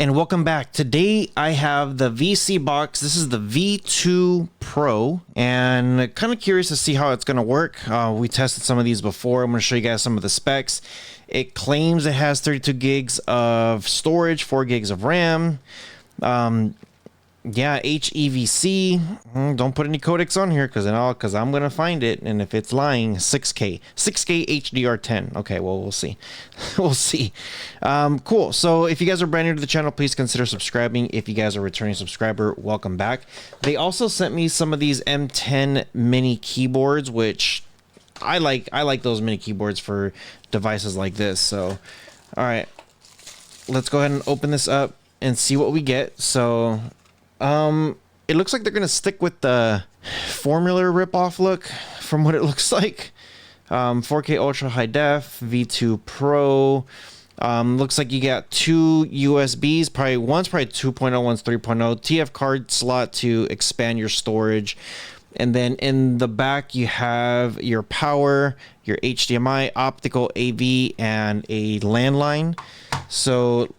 And welcome back. Today I have the vSeeBox. This is the V2 Pro, and kind of curious to see how it's going to work. We tested some of these before. I'm going to show you guys some of the specs. It claims it has 32 gigs of storage, 4 gigs of RAM. Yeah, HEVC. Don't put any codecs on here because I'm gonna find it, and if it's lying, 6K HDR10. Okay, well, we'll see. We'll see. Cool. So if you guys are brand new to the channel, please consider subscribing. If you guys are a returning subscriber, welcome back. They also sent me some of these M10 mini keyboards, which I like those mini keyboards for devices like this. So, all right, let's go ahead and open this up and see what we get. So it looks like they're gonna stick with the Formula ripoff look from what it looks like. 4K ultra high def, V2 Pro. Looks like you got two USBs, one's probably 2.0, one's 3.0. TF card slot to expand your storage. And then in the back you have your power, your HDMI, optical AV, and a landline. So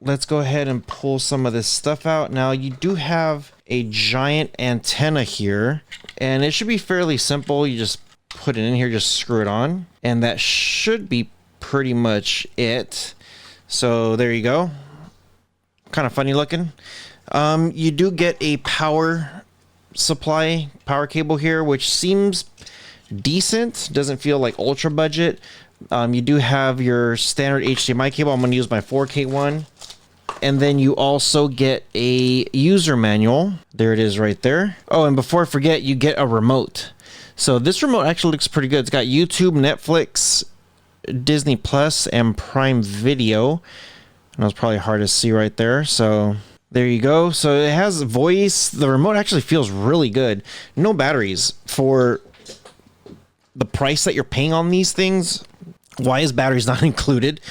let's go ahead and pull some of this stuff out. Now you do have a giant antenna here, and it should be fairly simple. You just put it in here, just screw it on, and that should be pretty much it. So there you go. Kind of funny looking. You do get a power supply, power cable here, which seems decent. Doesn't feel like ultra budget. You do have your standard HDMI cable. I'm going to use my 4K one. And then you also get a user manual. There it is right there. Oh, and before I forget, you get a remote. So this remote actually looks pretty good. It's got YouTube, Netflix, Disney Plus, and Prime Video. And that's probably hard to see right there. So there you go. So it has voice. The remote actually feels really good. No batteries. For the price that you're paying on these things, why is batteries not included?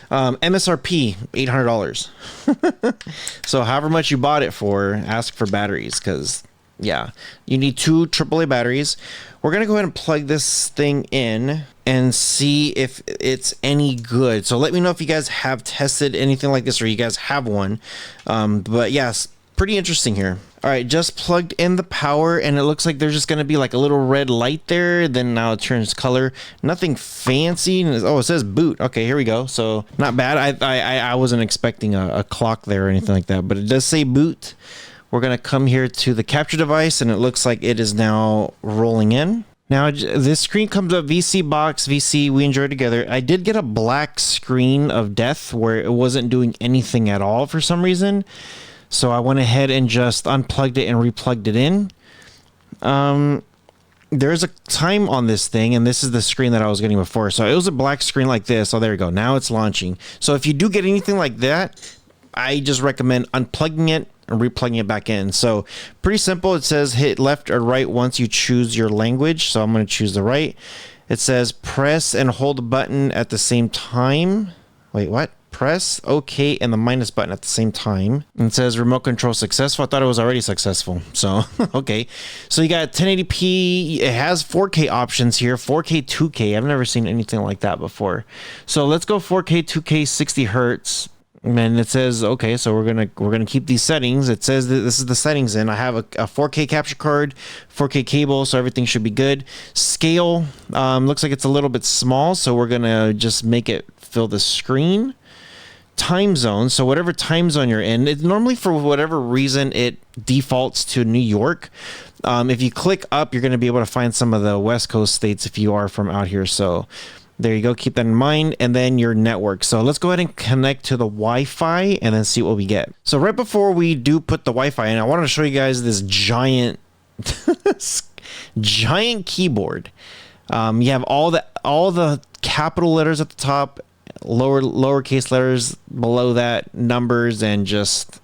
MSRP $800. So however much you bought it for, ask for batteries, because yeah, you need two AAA batteries. We're gonna go ahead and plug this thing in and see if it's any good. So let me know if you guys have tested anything like this or you guys have one. But yes, pretty interesting here. All right, just plugged in the power, and it looks like there's just going to be like a little red light there. Then now it turns color. Nothing fancy. Oh, it says boot. Okay, here we go. So not bad. I wasn't expecting a clock there or anything like that, but it does say boot. We're going to come here to the capture device, and it looks like it is now rolling in. Now this screen comes up, vSeeBox, VC, we enjoy together. I did get a black screen of death where it wasn't doing anything at all for some reason. So I went ahead and just unplugged it and replugged it in. There's a time on this thing, and this is the screen that I was getting before. So it was a black screen like this. Oh, there you go. Now it's launching. So if you do get anything like that, I just recommend unplugging it and replugging it back in. So pretty simple. It says hit left or right once you choose your language. So I'm going to choose the right. It says press and hold the button at the same time. Wait, what? Press OK and the minus button at the same time. And it says remote control successful. I thought it was already successful. So, okay. So you got 1080p. It has 4K options here. 4K, 2K. I've never seen anything like that before. So let's go 4K, 2K, 60 hertz. And it says, okay, so we're gonna keep these settings. It says that this is the settings, and I have a 4K capture card, 4K cable, so everything should be good. Scale looks like it's a little bit small, so we're gonna just make it fill the screen. Time zone, so whatever time zone you're in, it normally for whatever reason it defaults to New York. If you click up, you're going to be able to find some of the West Coast states if you are from out here. So there you go, keep that in mind. And then your network. So let's go ahead and connect to the Wi-Fi and then see what we get. So right before we do put the Wi-Fi in, I wanted to show you guys this giant giant keyboard. You have all the capital letters at the top, lowercase letters below that, numbers, and just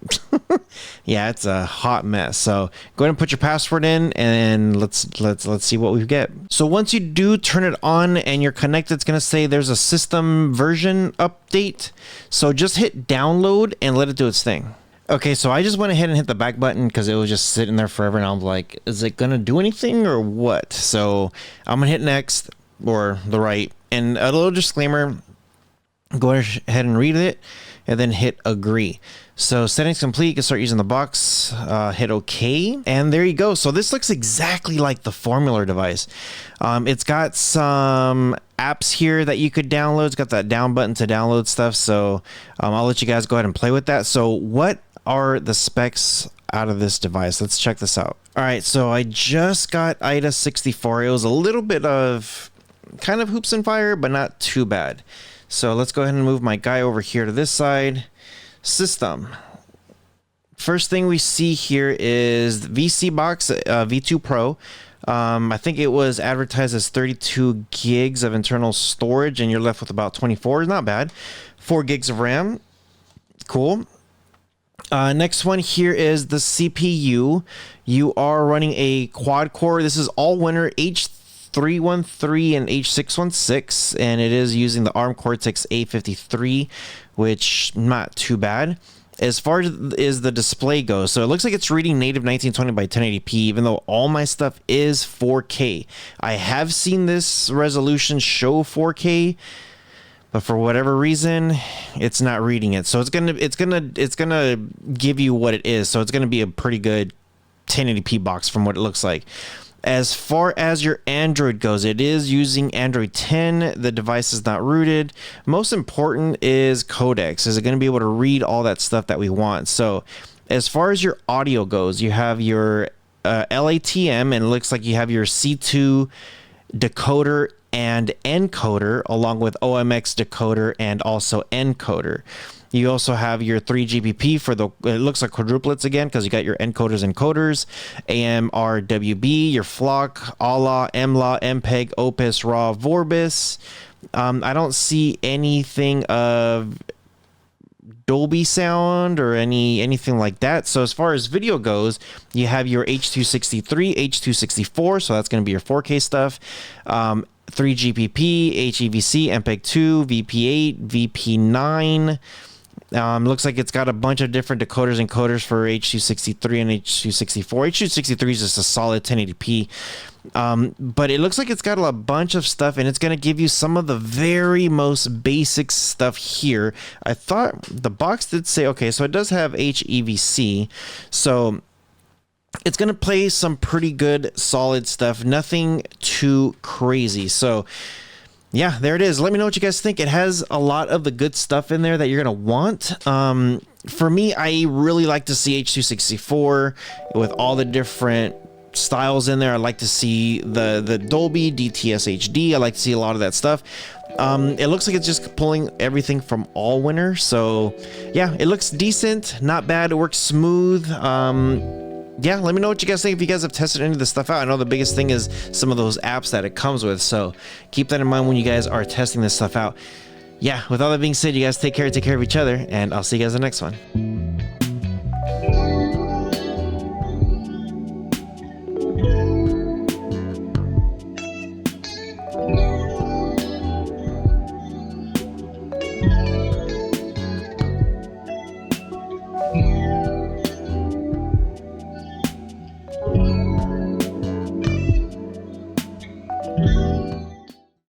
yeah, it's a hot mess. So go ahead and put your password in, and let's see what we get. So once you do turn it on and you're connected, it's gonna say there's a system version update. So just hit download and let it do its thing. Okay, so I just went ahead and hit the back button because it was just sitting there forever, and I was like, is it gonna do anything or what? So I'm gonna hit next, or the right, and a little disclaimer. Go ahead and read it. and then hit agree. So settings complete, you can start using the box, hit OK, and there you go. So this looks exactly like the Formula device. It's got some apps here that you could download. It's got that down button to download stuff. So I'll let you guys go ahead and play with that. So what are the specs out of this device? Let's check this out. All right, so I just got IDA 64. It was a little bit of kind of hoops and fire, but not too bad. So let's go ahead and move my guy over here to this side. System. First thing we see here is vSeeBox V2 Pro. I think it was advertised as 32 gigs of internal storage, and you're left with about 24. Not bad. 4 gigs of RAM. Cool. Next one here is the CPU. You are running a quad core. This is all winner H313 and H616, and it is using the ARM Cortex A53, which not too bad. As far as the display goes, so it looks like it's reading native 1920 by 1080p, even though all my stuff is 4K. I have seen this resolution show 4K, but for whatever reason, it's not reading it. So it's gonna give you what it is. So it's gonna be a pretty good 1080p box from what it looks like. As far as your Android goes, it is using Android 10. The device is not rooted. Most important is codecs. Is it going to be able to read all that stuff that we want? So as far as your audio goes, you have your LATM, and it looks like you have your C2 decoder and encoder, along with OMX decoder and also encoder. You also have your 3GPP for the, it looks like quadruplets again, because you got your encoders and coders, AMRWB, your flock, ALA, MLA, MPEG, Opus, RAW, Vorbis. I don't see anything of Dolby sound or anything like that. So as far as video goes, you have your H263, H264, so that's going to be your 4K stuff. 3GPP, HEVC, MPEG-2, VP8, VP9. Looks like it's got a bunch of different decoders and coders for H263 and H264. H263 is just a solid 1080p. But it looks like it's got a bunch of stuff, and it's going to give you some of the very most basic stuff here. I thought the box did say, okay, so it does have HEVC. So it's going to play some pretty good, solid stuff. Nothing too crazy. So yeah, there it is. Let me know what you guys think. It has a lot of the good stuff in there that you're going to want. For me, I really like to see H264 with all the different styles in there. I like to see the Dolby, DTS HD. I like to see a lot of that stuff. It looks like it's just pulling everything from Allwinner. So yeah, it looks decent. Not bad. It works smooth. Yeah, let me know what you guys think if you guys have tested any of this stuff out. I know the biggest thing is some of those apps that it comes with, so keep that in mind when you guys are testing this stuff out. Yeah, with all that being said, you guys take care of each other, and I'll see you guys in the next one.